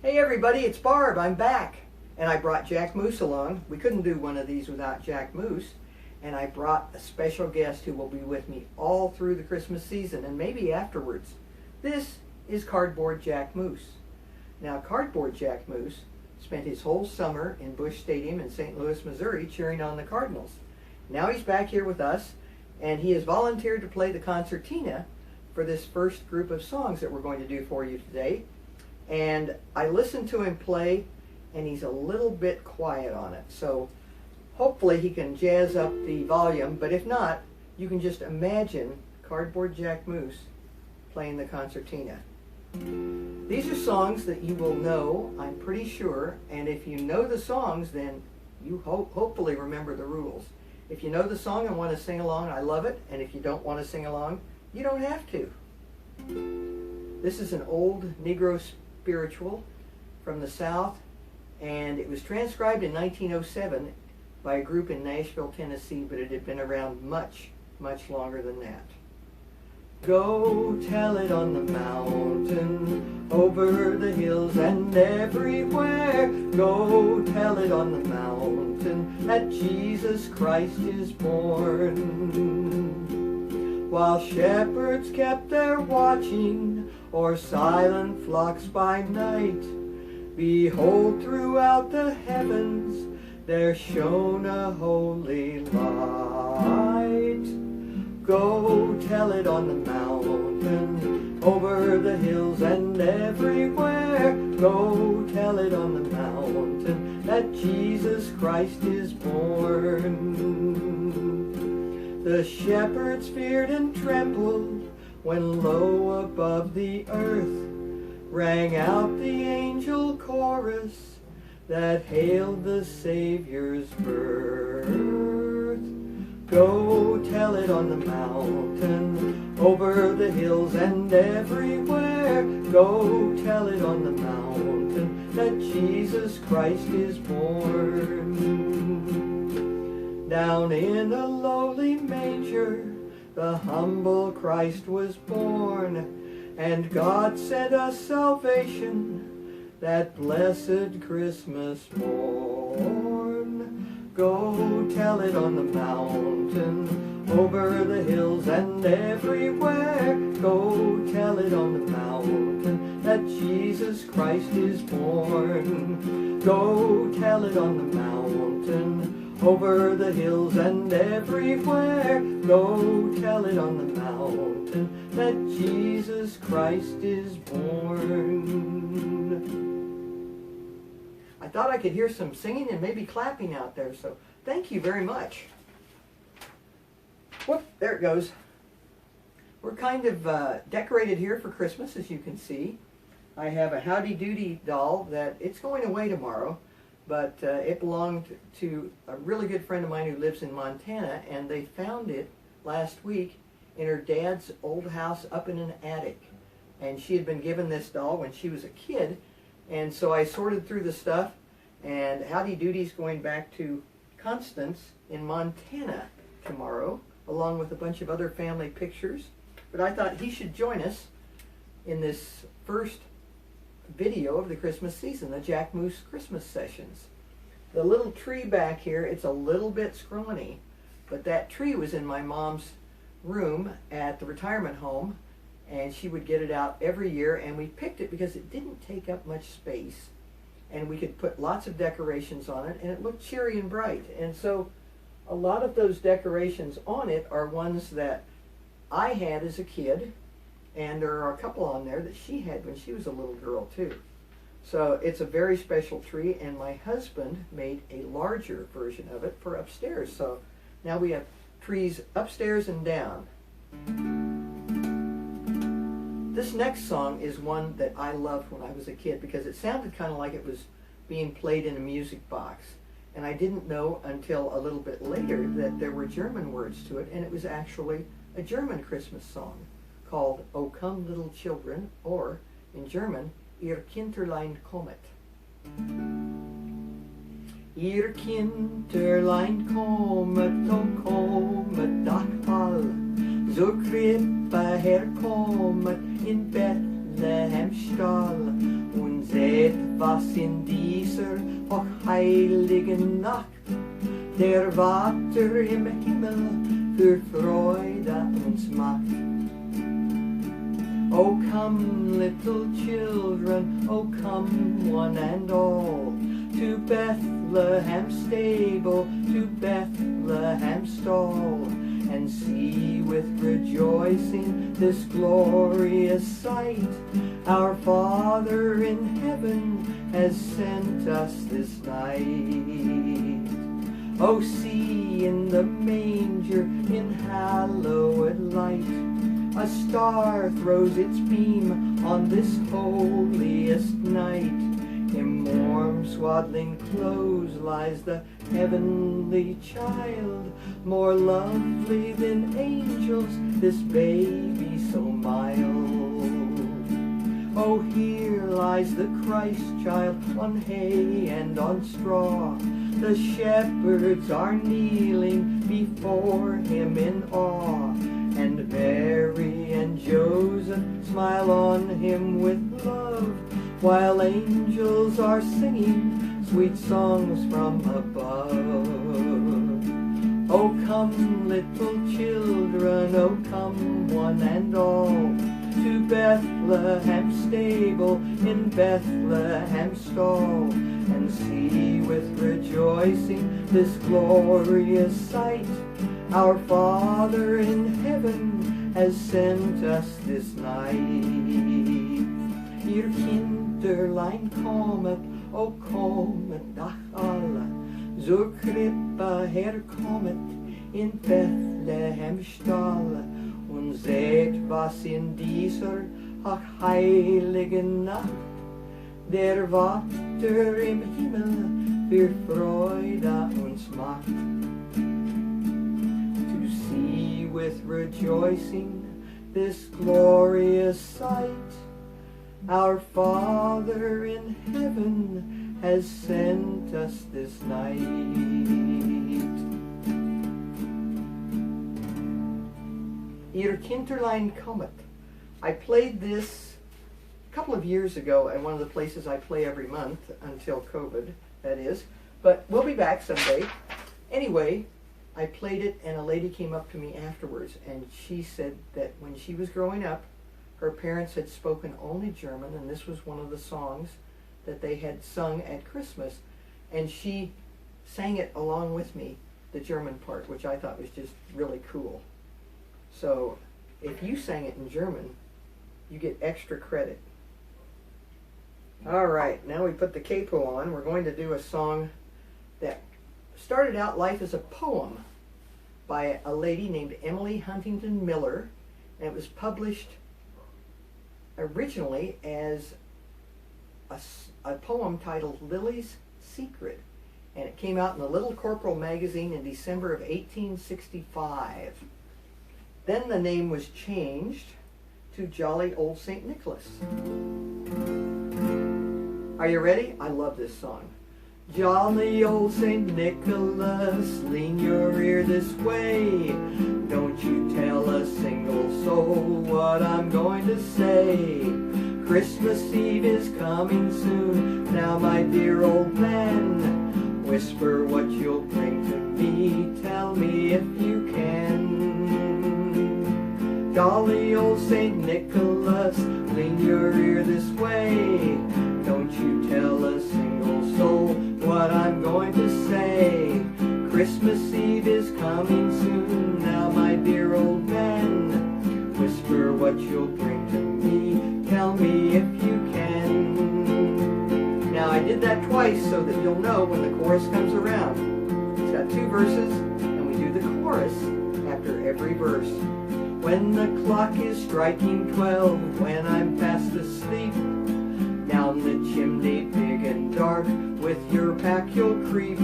Hey everybody, it's Barb. I'm back. And I brought Jack Moose along. We couldn't do one of these without Jack Moose. And I brought a special guest who will be with me all through the Christmas season and maybe afterwards. This is Cardboard Jack Moose. Now, Cardboard Jack Moose spent his whole summer in Busch Stadium in St. Louis, Missouri, cheering on the Cardinals. Now he's back here with us, and he has volunteered to play the concertina for this first group of songs that we're going to do for you today. And I listened to him play, and he's a little bit quiet on it. So hopefully he can jazz up the volume, but if not, you can just imagine Cardboard Jack Moose playing the concertina. These are songs that you will know, I'm pretty sure, and if you know the songs, then you hopefully remember the rules. If you know the song and want to sing along, I love it, and if you don't want to sing along, you don't have to. This is an old Negro spiritual from the South, and it was transcribed in 1907 by a group in Nashville, Tennessee, but it had been around much, much longer than that. Go tell it on the mountain, over the hills and everywhere. Go tell it on the mountain that Jesus Christ is born. While shepherds kept their watching o'er silent flocks by night, behold, throughout the heavens there shone a holy light. Go tell it on the mountain, over the hills and everywhere. Go tell it on the mountain that Jesus Christ is born. The shepherds feared and trembled when low above the earth rang out the angel chorus that hailed the Savior's birth. Go tell it on the mountain, over the hills and everywhere. Go tell it on the mountain that Jesus Christ is born. Down in a lowly manger, the humble Christ was born, and God sent us salvation that blessed Christmas morn. Go tell it on the mountain, over the hills and everywhere. Go tell it on the mountain that Jesus Christ is born. Go tell it on the mountain, over the hills and everywhere. Go tell it on the mountain that Jesus Christ is born. I thought I could hear some singing and maybe clapping out there, so thank you very much. Whoop, there it goes. We're kind of decorated here for Christmas, as you can see. I have a Howdy Doody doll that it's going away tomorrow, but it belonged to a really good friend of mine who lives in Montana, and they found it last week in her dad's old house up in an attic. And she had been given this doll when she was a kid, and so I sorted through the stuff, and Howdy Doody's going back to Constance in Montana tomorrow, along with a bunch of other family pictures. But I thought he should join us in this first video of the Christmas season, the Jack Moose Christmas Sessions. The little tree back here, it's a little bit scrawny, but that tree was in my mom's room at the retirement home, and she would get it out every year, and we picked it because it didn't take up much space, and we could put lots of decorations on it, and it looked cheery and bright. And so a lot of those decorations on it are ones that I had as a kid, and there are a couple on there that she had when she was a little girl too. So it's a very special tree, and my husband made a larger version of it for upstairs. So now we have trees upstairs and down. This next song is one that I loved when I was a kid because it sounded kind of like it was being played in a music box. And I didn't know until a little bit later that there were German words to it, and it was actually a German Christmas song called O Come Little Children, or in German, Ihr Kinderlein kommet. Ihr Kinderlein kommet, o kommet doch bald, zur Krippe herkommet in Bethlehem Stall, und seht was in dieser hochheiligen Nacht der Vater im Himmel für Freude uns macht. Oh come little children, oh come one and all, to Bethlehem stable, to Bethlehem stall, and see with rejoicing this glorious sight. Our Father in heaven has sent us this night. Oh, see in the manger in hallowed light, a star throws its beam on this holiest night. In warm swaddling clothes lies the heavenly child, more lovely than angels, this baby so mild. Oh, here lies the Christ child on hay and on straw. The shepherds are kneeling before him in awe, and Mary and Joseph smile on him with love, while angels are singing sweet songs from above. Oh come little children, oh come one and all, to Bethlehem stable, in Bethlehem stall, and see with rejoicing this glorious sight. Our Father in heaven has sent us this night. Ihr Kinderlein kommet, o kommet ach alle, zur Krippe herkommet in Bethlehem Stall, und seht, was in dieser heiligen Nacht der Vater im Himmel für Freude uns macht. To see with rejoicing this glorious sight, our Father in heaven has sent us this night. Ihr Kinderlein kommet. I played this a couple of years ago at one of the places I play every month, until COVID, that is. But we'll be back someday. Anyway, I played it and a lady came up to me afterwards and she said that when she was growing up, her parents had spoken only German, and this was one of the songs that they had sung at Christmas. And she sang it along with me, the German part, which I thought was just really cool. So if you sang it in German, you get extra credit. All right, now we put the capo on. We're going to do a song that started out life as a poem by a lady named Emily Huntington Miller, and it was published originally as a poem titled Lily's Secret, and it came out in the Little Corporal magazine in December of 1865. Then the name was changed to Jolly Old St. Nicholas. Are you ready? I love this song. Jolly old St. Nicholas, lean your ear this way. Don't you tell a single soul what I'm going to say. Christmas Eve is coming soon. Now, my dear old man, whisper what you'll bring to me. Tell me if you can. Jolly old St. Nicholas, lean your ear this way. Don't you tell a single soul what I'm going to say. Christmas Eve is coming soon. Now, my dear old man, whisper what you'll bring to me. Tell me if you can. Now, I did that twice so that you'll know when the chorus comes around. It's got 2 verses, and we do the chorus after every verse. When the clock is striking 12, when I'm fast asleep, down the chimney big and dark, with your pack you'll creep.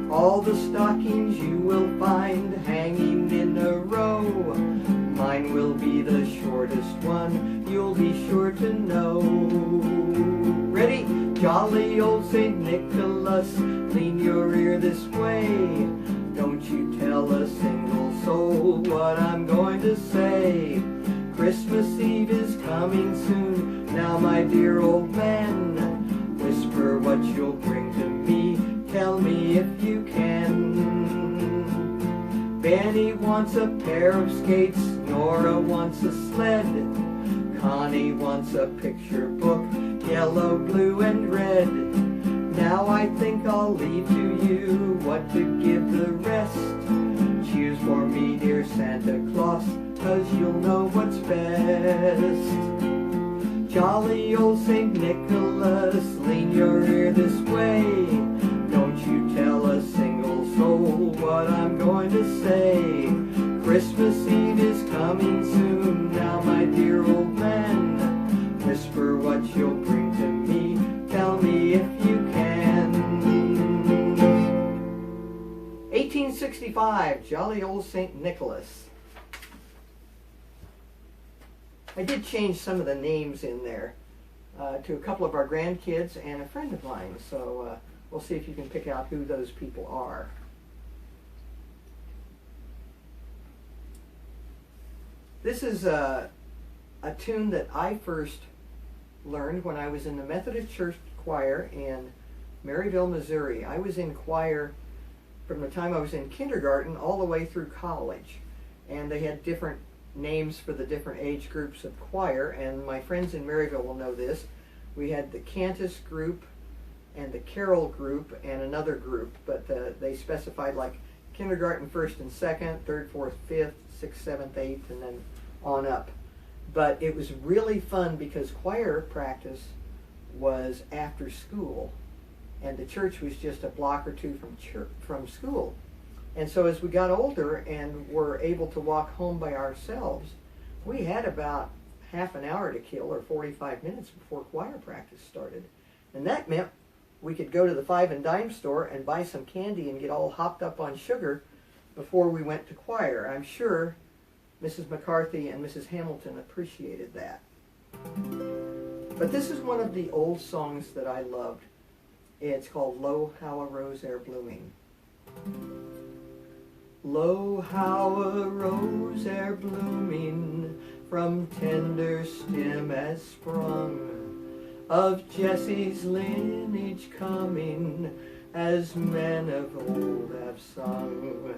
All the stockings you will find hanging in a row. Mine will be the shortest one, you'll be sure to know. Ready? Jolly old St. Nicholas, lean your ear this way. Don't you tell a single soul what I'm going to say. Christmas Eve is coming soon. Now, my dear old man, what you'll bring to me. Tell me if you can. Benny wants a pair of skates, Nora wants a sled, Connie wants a picture book, yellow, blue, and red. Now I think I'll leave to you what to give the rest. Choose for me, dear Santa Claus, 'cause you'll know what's best. Jolly old St. Nicholas, lean your ear this way. Don't you tell a single soul what I'm going to say. Christmas Eve is coming soon, now my dear old man. Whisper what you'll bring to me, tell me if you can. 1865, Jolly Old St. Nicholas. I did change some of the names in there to a couple of our grandkids and a friend of mine, so we'll see if you can pick out who those people are. This is a tune that I first learned when I was in the Methodist Church choir in Maryville, Missouri. I was in choir from the time I was in kindergarten all the way through college, and they had different names for the different age groups of choir, and my friends in Maryville will know this. We had the Cantus group and the Carol group and another group, but they specified like kindergarten first and second, third, fourth, fifth, sixth, seventh, eighth, and then on up. But it was really fun because choir practice was after school, and the church was just a block or two from school. And so as we got older and were able to walk home by ourselves, we had about half an hour to kill, or 45 minutes before choir practice started. And that meant we could go to the 5 and dime store and buy some candy and get all hopped up on sugar before we went to choir. I'm sure Mrs. McCarthy and Mrs. Hamilton appreciated that. But this is one of the old songs that I loved. It's called Lo, How a Rose Ere Blooming. Lo, how a rose ere blooming from tender stem has sprung, of Jesse's lineage coming, as men of old have sung.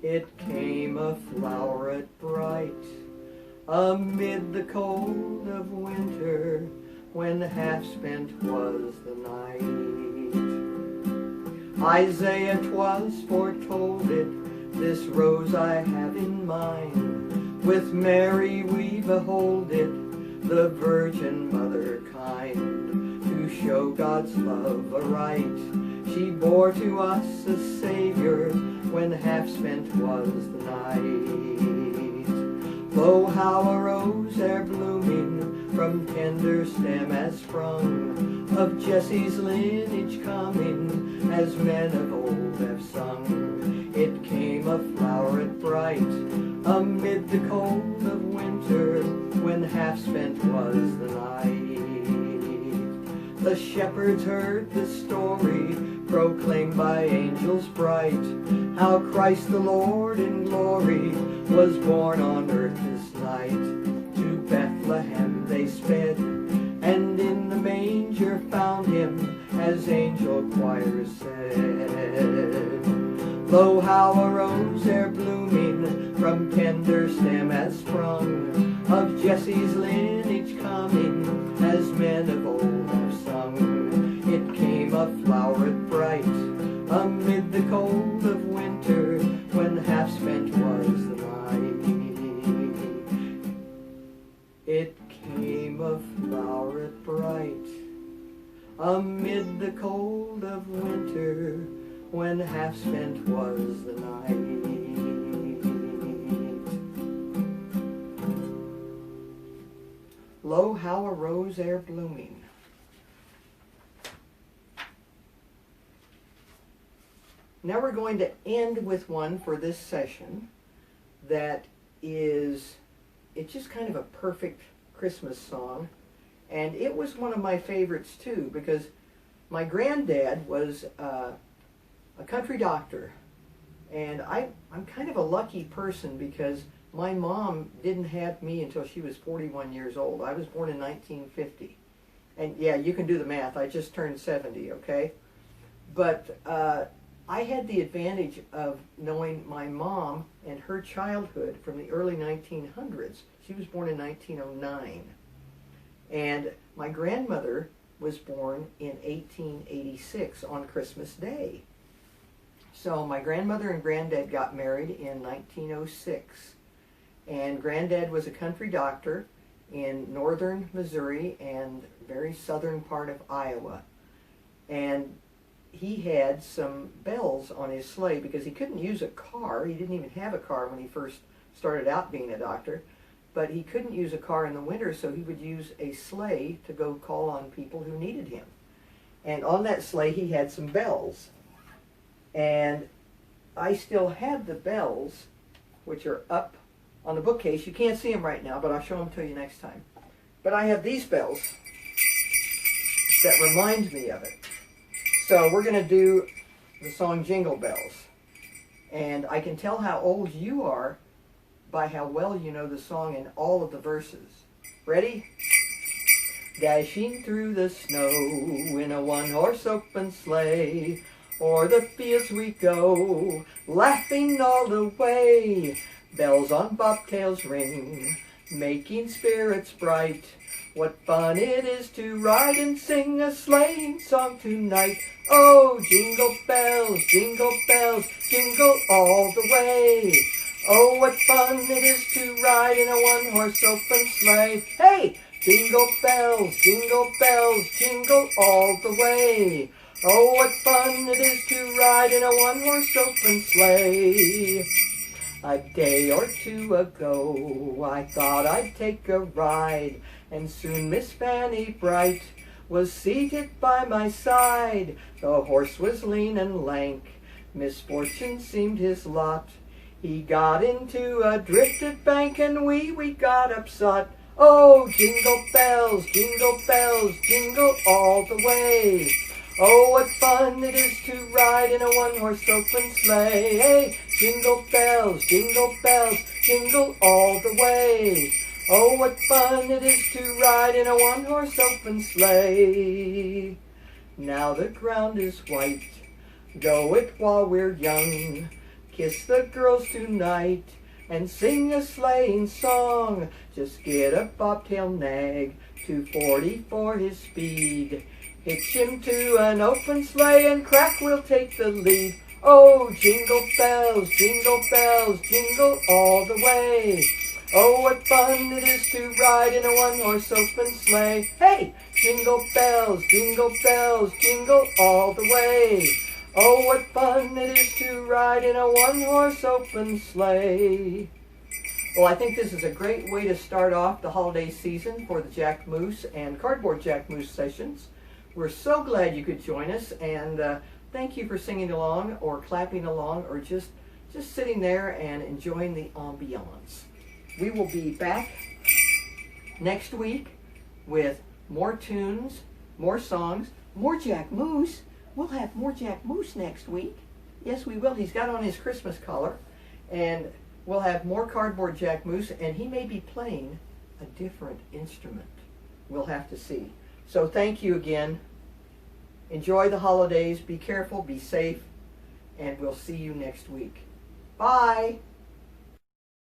It came a floweret bright amid the cold of winter, when half spent was the night. Isaiah 'twas foretold it, this rose I have in mind. With Mary we behold it, the Virgin Mother kind. To show God's love aright, she bore to us a Savior, when half spent was the night. Lo, how a rose ere blooming from tender stem has sprung, of Jesse's lineage coming, as men of old have sung. It came a floweret bright amid the cold of winter, when half spent was the night. The shepherds heard the story proclaimed by angels bright, how Christ the Lord in glory was born on earth this night. To Bethlehem they sped, and in the manger found him, as angel choirs said. Lo, how a rose ere blooming from tender stem has sprung, of Jesse's lineage coming, as men of old have sung. It came a floweret bright amid the cold of winter, when half spent was the night. It came a floweret bright amid the cold of winter, when half spent was the night. Lo, how a rose ere blooming. Now we're going to end with one for this session that is, it's just kind of a perfect Christmas song. And it was one of my favorites too, because my granddad was a country doctor, and I'm kind of a lucky person because my mom didn't have me until she was 41 years old. I was born in 1950, And yeah, you can do the math. I just turned 70, okay? But I had the advantage of knowing my mom and her childhood from the early 1900s. She was born in 1909. And my grandmother was born in 1886 on Christmas Day. So my grandmother and granddad got married in 1906. And granddad was a country doctor in northern Missouri and very southern part of Iowa. And he had some bells on his sleigh because he couldn't use a car. He didn't even have a car when he first started out being a doctor. But he couldn't use a car in the winter, so he would use a sleigh to go call on people who needed him. And on that sleigh he had some bells. And I still have the bells, which are up on the bookcase. You can't see them right now, but I'll show them to you next time. But I have these bells that remind me of it. So we're going to do the song Jingle Bells. And I can tell how old you are by how well you know the song and all of the verses. Ready? Dashing through the snow in a one-horse open sleigh, o'er the fields we go, laughing all the way. Bells on bobtails ring, making spirits bright. What fun it is to ride and sing a sleighing song tonight. Oh, jingle bells, jingle all the way. Oh, what fun it is to ride in a one-horse open sleigh. Hey! Jingle bells, jingle all the way. Oh, what fun it is to ride in a one-horse open sleigh. A day or two ago, I thought I'd take a ride, and soon Miss Fanny Bright was seated by my side. The horse was lean and lank, misfortune seemed his lot. He got into a drifted bank, and we got upset. Oh, jingle bells, jingle all the way. Oh, what fun it is to ride in a one-horse open sleigh. Hey, jingle bells, jingle all the way. Oh, what fun it is to ride in a one-horse open sleigh. Now the ground is white, go it while we're young. Kiss the girls tonight and sing a sleighing song. Just get a bobtail nag, 240 for his speed. Hitch him to an open sleigh and crack we'll take the lead. Oh, jingle bells, jingle all the way. Oh, what fun it is to ride in a one-horse open sleigh. Hey, jingle bells, jingle all the way. Oh, what fun it is to ride in a one-horse open sleigh. Well, I think this is a great way to start off the holiday season for the Jack Moose and Cardboard Jack Moose sessions. We're so glad you could join us, and thank you for singing along or clapping along or just sitting there and enjoying the ambiance. We will be back next week with more tunes, more songs, more Jack Moose. We'll have more Jack Moose next week. Yes, we will. He's got on his Christmas collar. And we'll have more Cardboard Jack Moose, and he may be playing a different instrument. We'll have to see. So thank you again. Enjoy the holidays. Be careful. Be safe. And we'll see you next week. Bye.